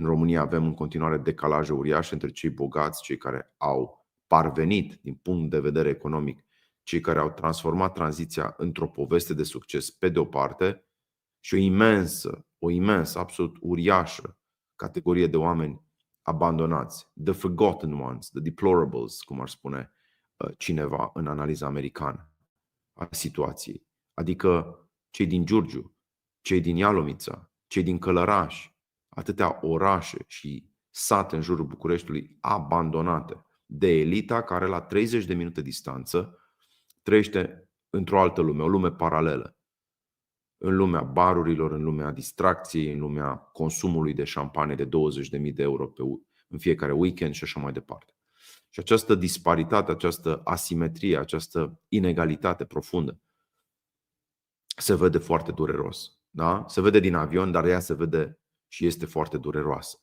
În România avem în continuare decalaje uriașe între cei bogați, cei care au parvenit din punct de vedere economic, cei care au transformat tranziția într-o poveste de succes pe de o parte, și o imensă, absolut uriașă categorie de oameni abandonați, the forgotten ones, the deplorables, cum ar spune cineva în analiza americană a situației. Adică cei din Giurgiu, cei din Ialomița, cei din Călăraș, atâtea orașe și sate în jurul Bucureștiului abandonate de elita care la 30 de minute distanță trăiește într-o altă lume, o lume paralelă. În lumea barurilor, în lumea distracției, în lumea consumului de șampanie de 20.000 de euro în fiecare weekend și așa mai departe. Și această disparitate, această asimetrie, această inegalitate profundă se vede foarte dureros. Da? Se vede din avion, dar ea se vede și este foarte dureroasă.